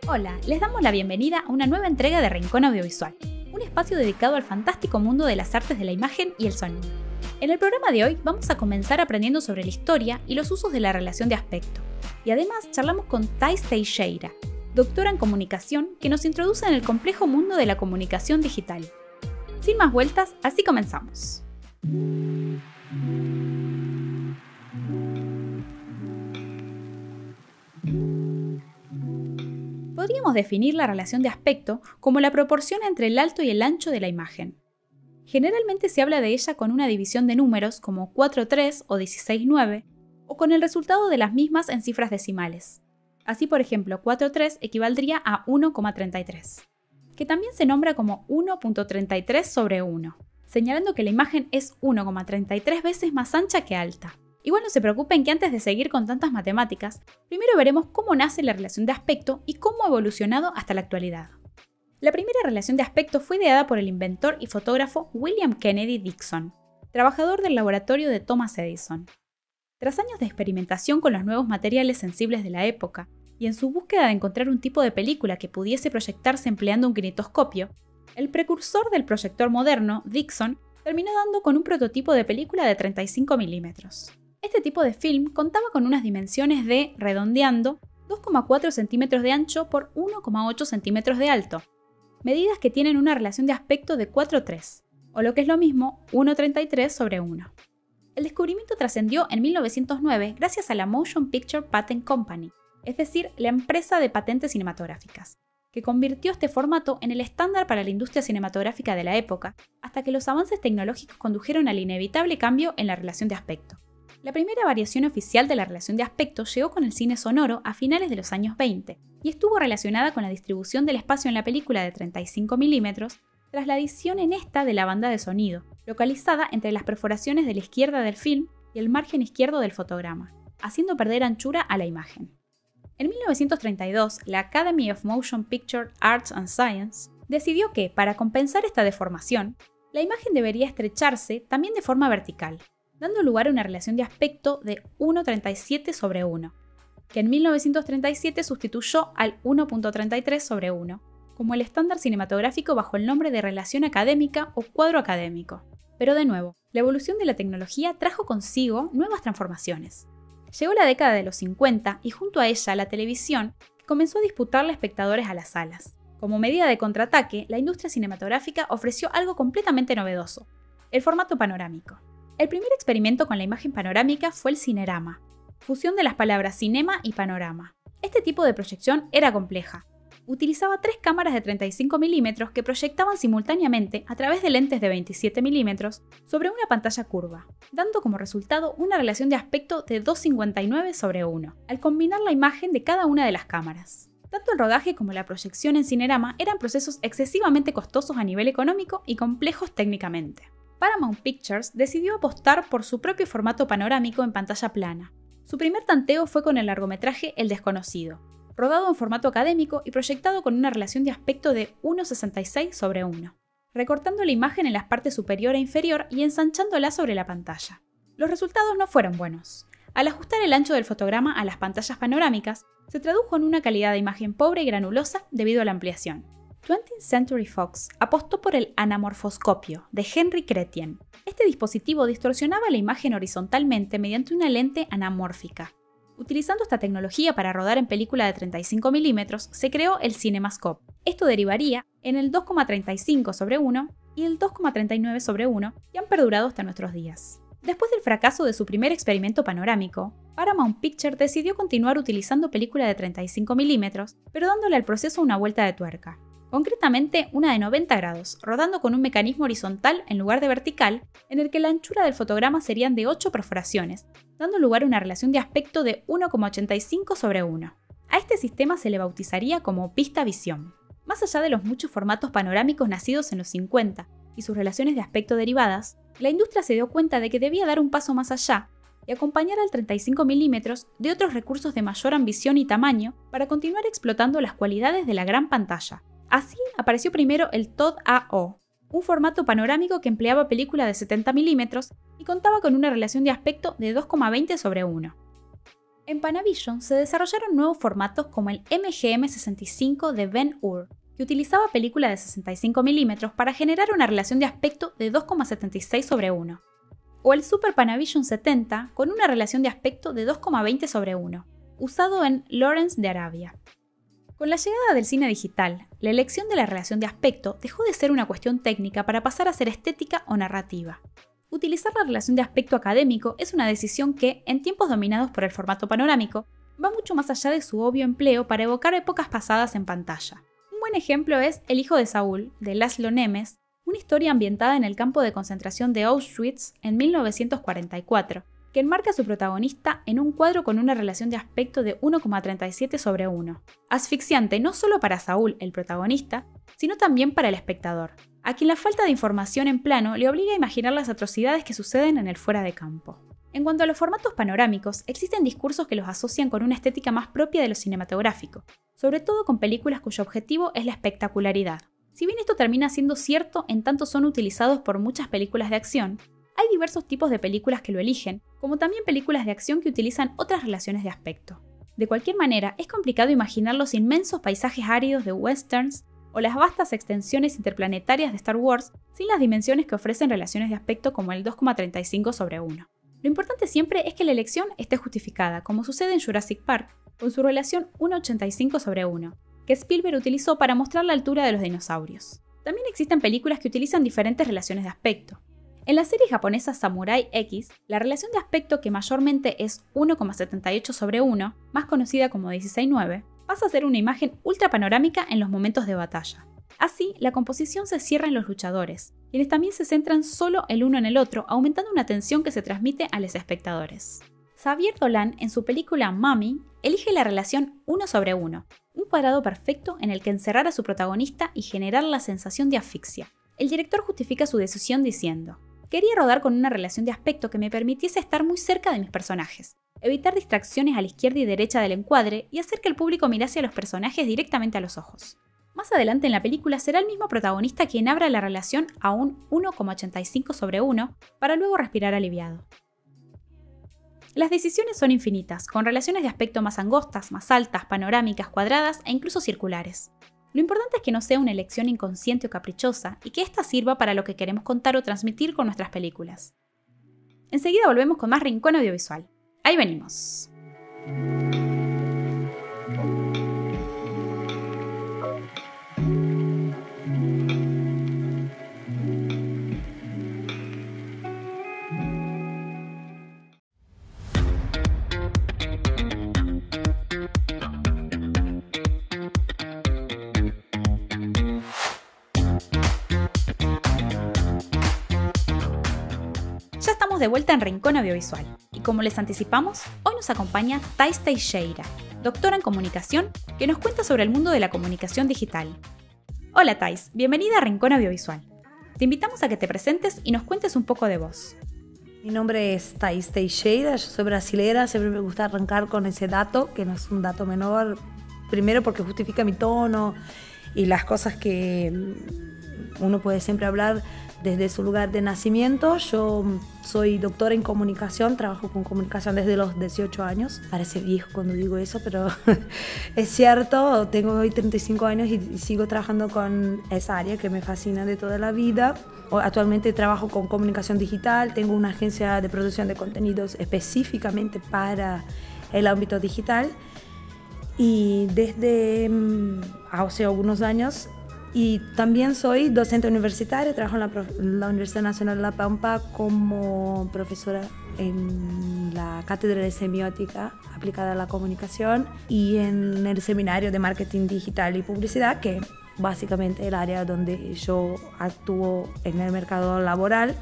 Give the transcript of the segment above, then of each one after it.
Hola, les damos la bienvenida a una nueva entrega de Rincón Audiovisual, un espacio dedicado al fantástico mundo de las artes de la imagen y el sonido. En el programa de hoy vamos a comenzar aprendiendo sobre la historia y los usos de la relación de aspecto, y además charlamos con Thais Teixeira, doctora en comunicación que nos introduce en el complejo mundo de la comunicación digital. Sin más vueltas, así comenzamos. Podríamos definir la relación de aspecto como la proporción entre el alto y el ancho de la imagen. Generalmente se habla de ella con una división de números como 4:3 o 16:9, o con el resultado de las mismas en cifras decimales. Así, por ejemplo, 4:3 equivaldría a 1,33, que también se nombra como 1.33/1, señalando que la imagen es 1,33 veces más ancha que alta. Igual no se preocupen que antes de seguir con tantas matemáticas, primero veremos cómo nace la relación de aspecto y cómo ha evolucionado hasta la actualidad. La primera relación de aspecto fue ideada por el inventor y fotógrafo William Kennedy Dickson, trabajador del laboratorio de Thomas Edison. Tras años de experimentación con los nuevos materiales sensibles de la época, y en su búsqueda de encontrar un tipo de película que pudiese proyectarse empleando un kinetoscopio, el precursor del proyector moderno, Dickson, terminó dando con un prototipo de película de 35 milímetros. Este tipo de film contaba con unas dimensiones de, redondeando, 2,4 centímetros de ancho por 1,8 centímetros de alto, medidas que tienen una relación de aspecto de 4:3, o lo que es lo mismo, 1,33/1. El descubrimiento trascendió en 1909 gracias a la Motion Picture Patent Company, es decir, la empresa de patentes cinematográficas, que convirtió este formato en el estándar para la industria cinematográfica de la época, hasta que los avances tecnológicos condujeron al inevitable cambio en la relación de aspecto. La primera variación oficial de la relación de aspecto llegó con el cine sonoro a finales de los años 20 y estuvo relacionada con la distribución del espacio en la película de 35 milímetros tras la adición en esta de la banda de sonido, localizada entre las perforaciones de la izquierda del film y el margen izquierdo del fotograma, haciendo perder anchura a la imagen. En 1932, la Academy of Motion Picture Arts and Science decidió que, para compensar esta deformación, la imagen debería estrecharse también de forma vertical, dando lugar a una relación de aspecto de 1,37/1, que en 1937 sustituyó al 1,33/1 como el estándar cinematográfico bajo el nombre de relación académica o cuadro académico. Pero de nuevo, la evolución de la tecnología trajo consigo nuevas transformaciones. Llegó la década de los 50 y junto a ella la televisión, que comenzó a disputarle espectadores a las salas. Como medida de contraataque, la industria cinematográfica ofreció algo completamente novedoso: el formato panorámico. El primer experimento con la imagen panorámica fue el cinerama, fusión de las palabras cinema y panorama. Este tipo de proyección era compleja. Utilizaba 3 cámaras de 35 milímetros que proyectaban simultáneamente a través de lentes de 27 milímetros sobre una pantalla curva, dando como resultado una relación de aspecto de 2,59/1, al combinar la imagen de cada una de las cámaras. Tanto el rodaje como la proyección en cinerama eran procesos excesivamente costosos a nivel económico y complejos técnicamente. Paramount Pictures decidió apostar por su propio formato panorámico en pantalla plana. Su primer tanteo fue con el largometraje El Desconocido, rodado en formato académico y proyectado con una relación de aspecto de 1,66/1, recortando la imagen en las partes superior e inferior y ensanchándola sobre la pantalla. Los resultados no fueron buenos. Al ajustar el ancho del fotograma a las pantallas panorámicas, se tradujo en una calidad de imagen pobre y granulosa debido a la ampliación. 20th Century Fox apostó por el anamorfoscopio de Henry Chrétien. Este dispositivo distorsionaba la imagen horizontalmente mediante una lente anamórfica. Utilizando esta tecnología para rodar en película de 35 milímetros, se creó el CinemaScope. Esto derivaría en el 2,35/1 y el 2,39/1 y han perdurado hasta nuestros días. Después del fracaso de su primer experimento panorámico, Paramount Pictures decidió continuar utilizando película de 35 milímetros, pero dándole al proceso una vuelta de tuerca. Concretamente, una de 90 grados, rodando con un mecanismo horizontal en lugar de vertical, en el que la anchura del fotograma serían de 8 perforaciones, dando lugar a una relación de aspecto de 1,85/1. A este sistema se le bautizaría como vista-visión. Más allá de los muchos formatos panorámicos nacidos en los 50 y sus relaciones de aspecto derivadas, la industria se dio cuenta de que debía dar un paso más allá y acompañar al 35 mm de otros recursos de mayor ambición y tamaño para continuar explotando las cualidades de la gran pantalla. Así apareció primero el TOD AO, un formato panorámico que empleaba película de 70 mm y contaba con una relación de aspecto de 2,20/1. En Panavision se desarrollaron nuevos formatos como el MGM65 de Ben-Hur, que utilizaba película de 65 mm para generar una relación de aspecto de 2,76/1, o el Super Panavision 70 con una relación de aspecto de 2,20/1, usado en Lawrence de Arabia. Con la llegada del cine digital, la elección de la relación de aspecto dejó de ser una cuestión técnica para pasar a ser estética o narrativa. Utilizar la relación de aspecto académico es una decisión que, en tiempos dominados por el formato panorámico, va mucho más allá de su obvio empleo para evocar épocas pasadas en pantalla. Un buen ejemplo es El hijo de Saúl, de Laszlo Nemes, una historia ambientada en el campo de concentración de Auschwitz en 1944, que enmarca a su protagonista en un cuadro con una relación de aspecto de 1,37/1, asfixiante no solo para Saúl, el protagonista, sino también para el espectador, a quien la falta de información en plano le obliga a imaginar las atrocidades que suceden en el fuera de campo. En cuanto a los formatos panorámicos, existen discursos que los asocian con una estética más propia de lo cinematográfico, sobre todo con películas cuyo objetivo es la espectacularidad. Si bien esto termina siendo cierto en tanto son utilizados por muchas películas de acción, hay diversos tipos de películas que lo eligen, como también películas de acción que utilizan otras relaciones de aspecto. De cualquier manera, es complicado imaginar los inmensos paisajes áridos de westerns o las vastas extensiones interplanetarias de Star Wars sin las dimensiones que ofrecen relaciones de aspecto como el 2,35/1. Lo importante siempre es que la elección esté justificada, como sucede en Jurassic Park, con su relación 1,85/1, que Spielberg utilizó para mostrar la altura de los dinosaurios. También existen películas que utilizan diferentes relaciones de aspecto. En la serie japonesa Samurai X, la relación de aspecto, que mayormente es 1,78/1, más conocida como 16:9, pasa a ser una imagen ultra panorámica en los momentos de batalla. Así, la composición se cierra en los luchadores, quienes también se centran solo el uno en el otro, aumentando una tensión que se transmite a los espectadores. Xavier Dolan, en su película Mummy, elige la relación 1/1, un cuadrado perfecto en el que encerrar a su protagonista y generar la sensación de asfixia. El director justifica su decisión diciendo: "Quería rodar con una relación de aspecto que me permitiese estar muy cerca de mis personajes, evitar distracciones a la izquierda y derecha del encuadre y hacer que el público mirase a los personajes directamente a los ojos". Más adelante en la película será el mismo protagonista quien abra la relación a un 1,85/1 para luego respirar aliviado. Las decisiones son infinitas, con relaciones de aspecto más angostas, más altas, panorámicas, cuadradas e incluso circulares. Lo importante es que no sea una elección inconsciente o caprichosa y que ésta sirva para lo que queremos contar o transmitir con nuestras películas. Enseguida volvemos con más Rincón Audiovisual. Ahí venimos. De vuelta en Rincón Audiovisual, y como les anticipamos, hoy nos acompaña Thais Teixeira, doctora en comunicación, que nos cuenta sobre el mundo de la comunicación digital. Hola Thais, bienvenida a Rincón Audiovisual. Te invitamos a que te presentes y nos cuentes un poco de vos. Mi nombre es Thais Teixeira, yo soy brasilera, siempre me gusta arrancar con ese dato, que no es un dato menor, primero porque justifica mi tono y las cosas que uno puede siempre hablar desde su lugar de nacimiento. Yo soy doctora en comunicación, trabajo con comunicación desde los 18 años. Parece viejo cuando digo eso, pero es cierto. Tengo hoy 35 años y sigo trabajando con esa área que me fascina de toda la vida. Actualmente trabajo con comunicación digital, tengo una agencia de producción de contenidos específicamente para el ámbito digital. Y desde hace algunos años, y también soy docente universitaria, trabajo en la Universidad Nacional de La Pampa como profesora en la Cátedra de Semiótica aplicada a la comunicación y en el Seminario de Marketing Digital y Publicidad, que básicamente es el área donde yo actúo en el mercado laboral.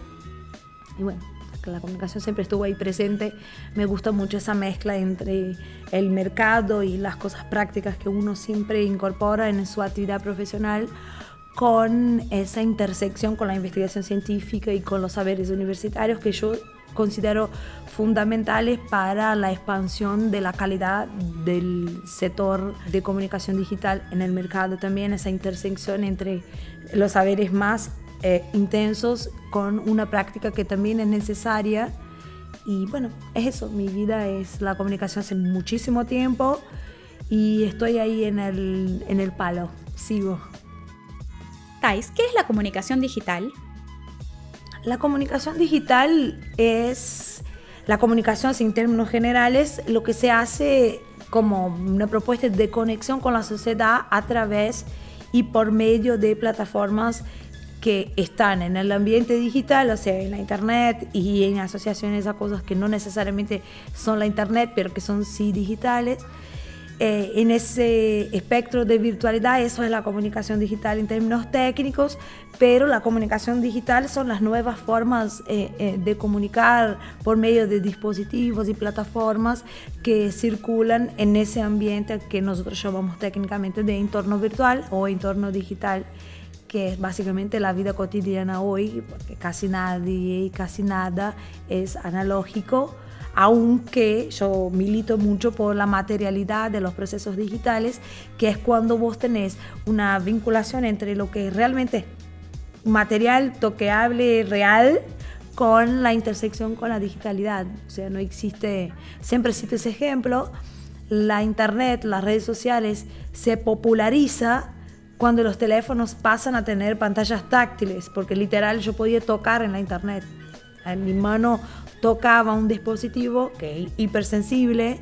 Y bueno, la comunicación siempre estuvo ahí presente. Me gusta mucho esa mezcla entre el mercado y las cosas prácticas que uno siempre incorpora en su actividad profesional, con esa intersección con la investigación científica y con los saberes universitarios que yo considero fundamentales para la expansión de la calidad del sector de comunicación digital en el mercado. También esa intersección entre los saberes más intensos con una práctica que también es necesaria. Y bueno, es eso, mi vida es la comunicación hace muchísimo tiempo y estoy ahí en el palo, sigo. Thais, ¿qué es la comunicación digital? La comunicación digital es la comunicación en términos generales, lo que se hace como una propuesta de conexión con la sociedad a través y por medio de plataformas que están en el ambiente digital, o sea, en la internet y en asociaciones a cosas que no necesariamente son la internet, pero que son sí digitales. En ese espectro de virtualidad, eso es la comunicación digital en términos técnicos, pero la comunicación digital son las nuevas formas de comunicar por medio de dispositivos y plataformas que circulan en ese ambiente que nosotros llamamos técnicamente de entorno virtual o entorno digital, que es básicamente la vida cotidiana hoy, porque casi nadie y casi nada es analógico. Aunque yo milito mucho por la materialidad de los procesos digitales, que es cuando vos tenés una vinculación entre lo que realmente es material, toqueable, real, con la intersección con la digitalidad. O sea, no existe, siempre cito ese ejemplo, la internet, las redes sociales se populariza cuando los teléfonos pasan a tener pantallas táctiles, porque literal yo podía tocar en la internet. En mi mano tocaba un dispositivo que es hipersensible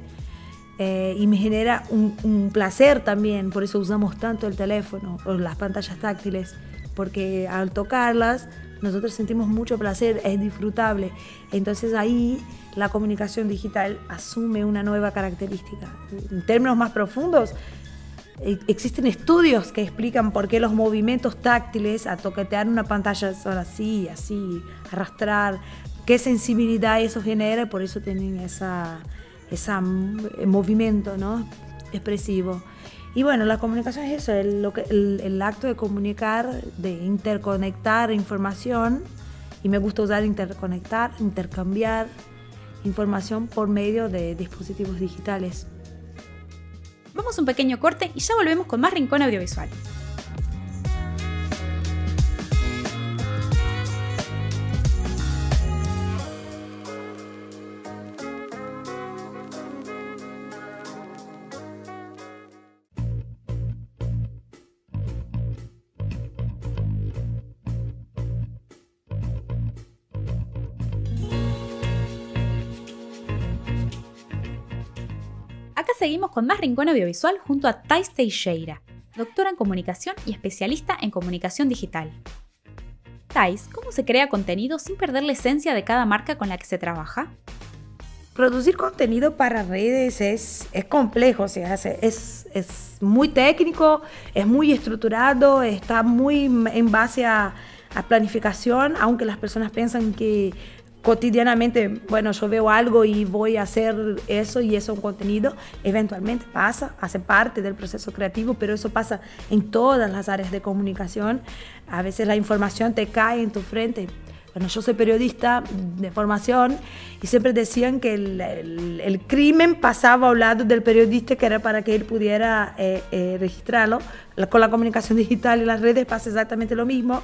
y me genera un placer también, por eso usamos tanto el teléfono o las pantallas táctiles, porque al tocarlas nosotros sentimos mucho placer, es disfrutable. Entonces ahí la comunicación digital asume una nueva característica. En términos más profundos, existen estudios que explican por qué los movimientos táctiles a toquetear una pantalla son así, arrastrar, qué sensibilidad eso genera, por eso tienen ese movimiento, ¿no?, expresivo. Y bueno, la comunicación es eso, el acto de comunicar, de interconectar información, y me gusta usar interconectar, intercambiar información por medio de dispositivos digitales. Vamos a un pequeño corte y ya volvemos con más Rincón Audiovisual. Acá seguimos con más Rincón Audiovisual junto a Thais Teixeira, doctora en comunicación y especialista en comunicación digital. Thais, ¿cómo se crea contenido sin perder la esencia de cada marca con la que se trabaja? Producir contenido para redes es complejo, o sea, es muy técnico, es muy estructurado, está muy en base a planificación, aunque las personas piensan que cotidianamente, bueno, yo veo algo y voy a hacer eso y eso es un contenido. Eventualmente pasa, hace parte del proceso creativo, pero eso pasa en todas las áreas de comunicación. A veces la información te cae en tu frente. Bueno, yo soy periodista de formación y siempre decían que el crimen pasaba a un lado del periodista, que era para que él pudiera registrarlo. Con la comunicación digital y las redes pasa exactamente lo mismo.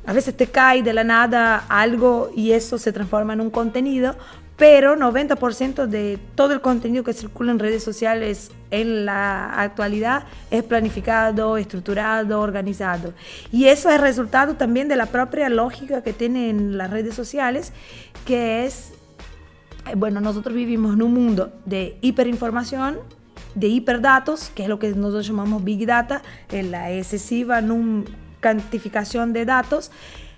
A veces te cae de la nada algo y eso se transforma en un contenido, pero 90% de todo el contenido que circula en redes sociales en la actualidad es planificado, estructurado, organizado. Y eso es resultado también de la propia lógica que tienen las redes sociales, que es, bueno, nosotros vivimos en un mundo de hiperinformación, de hiperdatos, que es lo que nosotros llamamos Big Data, la excesiva cuantificación de datos.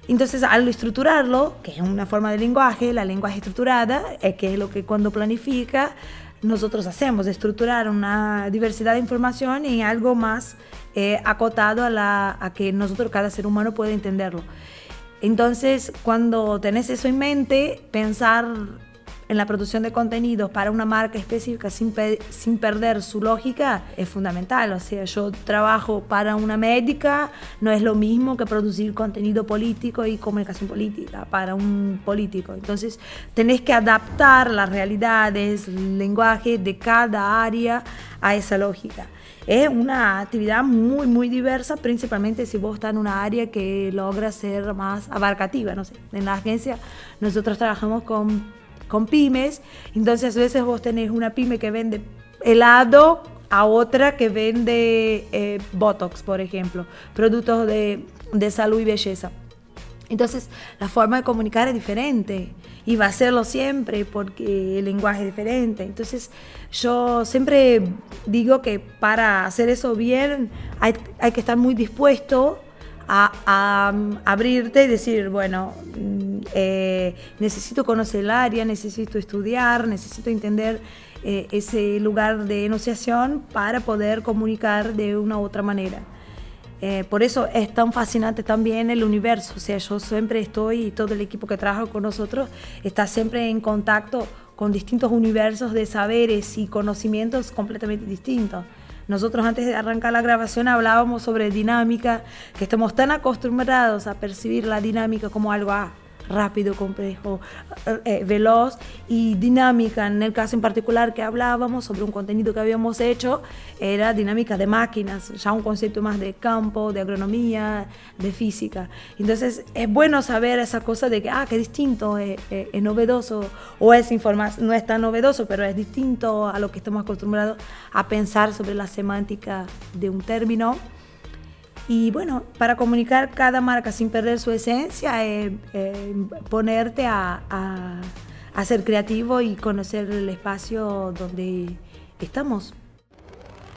Entonces, al estructurarlo, que es una forma de lenguaje, la lenguaje estructurada, que es lo que cuando planifica nosotros hacemos, estructurar una diversidad de información en algo más acotado a que nosotros, cada ser humano, puede entenderlo. Entonces, cuando tenés eso en mente, pensar en la producción de contenidos para una marca específica sin perder su lógica es fundamental. O sea, yo trabajo para una médica, no es lo mismo que producir contenido político y comunicación política para un político. Entonces, tenés que adaptar las realidades, el lenguaje de cada área a esa lógica. Es una actividad muy, muy diversa, principalmente si vos estás en una área que logra ser más abarcativa. No sé, en la agencia nosotros trabajamos con pymes, entonces a veces vos tenés una pyme que vende helado a otra que vende Botox, por ejemplo, productos de salud y belleza. Entonces la forma de comunicar es diferente y va a serlo siempre porque el lenguaje es diferente. Entonces yo siempre digo que para hacer eso bien hay que estar muy dispuesto a abrirte y decir, bueno, necesito conocer el área, necesito estudiar, necesito entender ese lugar de enunciación para poder comunicar de una u otra manera. Por eso es tan fascinante también el universo. O sea, yo siempre estoy, y todo el equipo que trabaja con nosotros está siempre en contacto con distintos universos de saberes y conocimientos completamente distintos. Nosotros antes de arrancar la grabación hablábamos sobre dinámica, que estamos tan acostumbrados a percibir la dinámica como algo rápido, complejo, veloz, y dinámica, en el caso en particular que hablábamos sobre un contenido que habíamos hecho, era dinámica de máquinas, ya un concepto más de campo, de agronomía, de física. Entonces es bueno saber esa cosa de que, qué distinto, es novedoso, o esa información no es tan novedoso, pero es distinto a lo que estamos acostumbrados a pensar sobre la semántica de un término. Y bueno, para comunicar cada marca sin perder su esencia, ponerte a ser creativo y conocer el espacio donde estamos.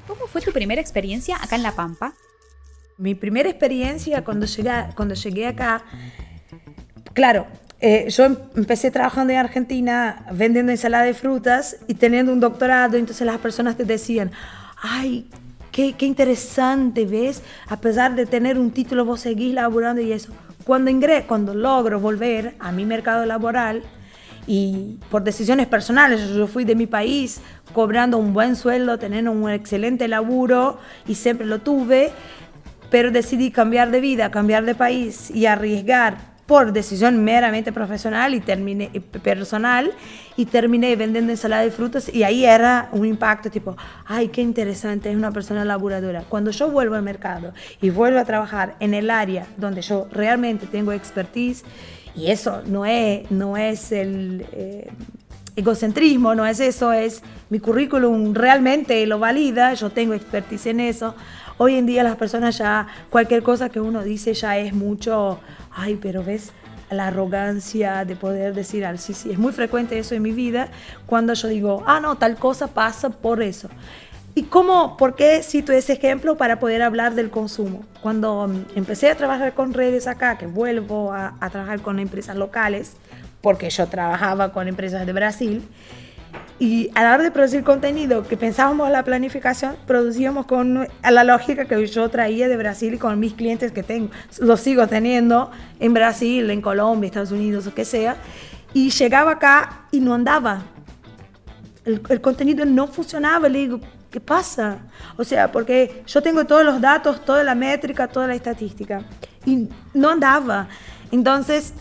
¿Cómo fue tu primera experiencia acá en La Pampa? Mi primera experiencia cuando llegué acá, claro, yo empecé trabajando en Argentina vendiendo ensalada de frutas y teniendo un doctorado, entonces las personas te decían, ¡ay, qué interesante! ¿Ves? A pesar de tener un título, vos seguís laburando y eso. Cuando logro volver a mi mercado laboral, y por decisiones personales, yo fui de mi país cobrando un buen sueldo, teniendo un excelente laburo y siempre lo tuve, pero decidí cambiar de vida, cambiar de país y arriesgar por decisión meramente profesional y terminé vendiendo ensalada de frutas, y ahí era un impacto tipo, ay, qué interesante, es una persona laburadora. Cuando yo vuelvo al mercado y vuelvo a trabajar en el área donde yo realmente tengo expertise, y eso no es el egocentrismo, no es eso, es mi currículum realmente lo valida, yo tengo expertise en eso. Hoy en día las personas ya, cualquier cosa que uno dice ya es mucho, ay, pero ves la arrogancia de poder decir, sí, es muy frecuente eso en mi vida, cuando yo digo, no, tal cosa pasa por eso. ¿Y por qué cito ese ejemplo? Para poder hablar del consumo. Cuando empecé a trabajar con redes acá, que vuelvo a trabajar con empresas locales, porque yo trabajaba con empresas de Brasil, y a la hora de producir contenido, que pensábamos la planificación, producíamos con la lógica que yo traía de Brasil y con mis clientes que tengo, los sigo teniendo en Brasil, en Colombia, Estados Unidos, o que sea, y llegaba acá y no andaba. El contenido no funcionaba. Le digo, ¿qué pasa? O sea, porque yo tengo todos los datos, toda la métrica, toda la estadística, y no andaba. Entonces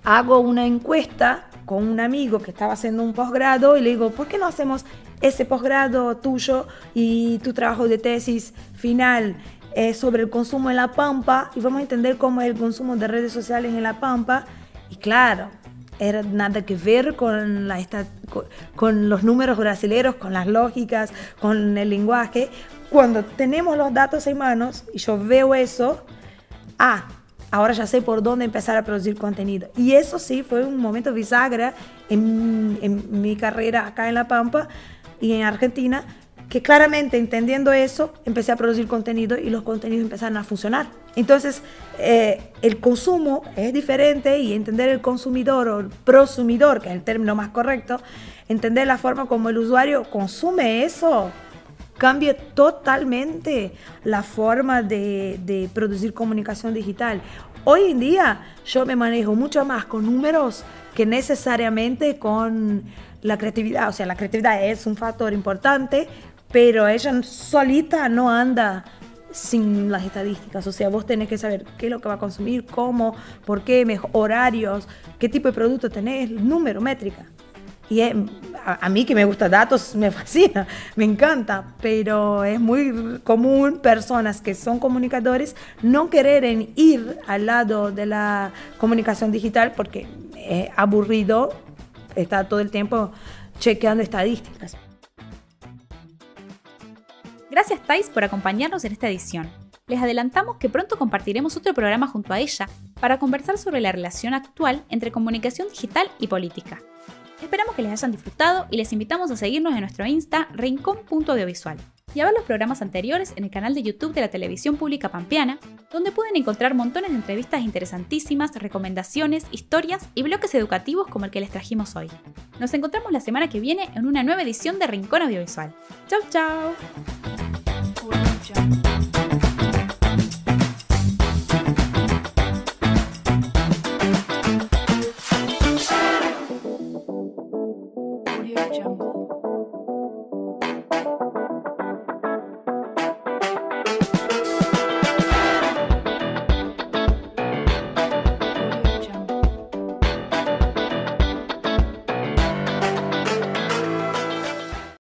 hago una encuesta con un amigo que estaba haciendo un posgrado y le digo, ¿por qué no hacemos ese posgrado tuyo y tu trabajo de tesis final sobre el consumo en La Pampa, y vamos a entender cómo es el consumo de redes sociales en La Pampa? Y claro, era nada que ver con los números brasileños, con las lógicas, con el lenguaje. Cuando tenemos los datos en manos y yo veo eso, ahora ya sé por dónde empezar a producir contenido. Y eso sí fue un momento bisagra en mi carrera acá en La Pampa y en Argentina, que claramente entendiendo eso empecé a producir contenido y los contenidos empezaron a funcionar. Entonces el consumo es diferente, y entender el consumidor o el prosumidor, que es el término más correcto, entender la forma como el usuario consume eso, cambia totalmente la forma de producir comunicación digital. Hoy en día yo me manejo mucho más con números que necesariamente con la creatividad. O sea, la creatividad es un factor importante, pero ella solita no anda sin las estadísticas. O sea, vos tenés que saber qué es lo que va a consumir, cómo, por qué, horarios, qué tipo de producto tenés, número, métrica. Y a mí que me gusta datos, me fascina, me encanta, pero es muy común personas que son comunicadores no querer ir al lado de la comunicación digital porque es aburrido estar todo el tiempo chequeando estadísticas. Gracias, Thais, por acompañarnos en esta edición. Les adelantamos que pronto compartiremos otro programa junto a ella para conversar sobre la relación actual entre comunicación digital y política. Esperamos que les hayan disfrutado y les invitamos a seguirnos en nuestro Insta rincón.audiovisual y a ver los programas anteriores en el canal de YouTube de la Televisión Pública Pampeana, donde pueden encontrar montones de entrevistas interesantísimas, recomendaciones, historias y bloques educativos como el que les trajimos hoy. Nos encontramos la semana que viene en una nueva edición de Rincón Audiovisual. ¡Chau, chau!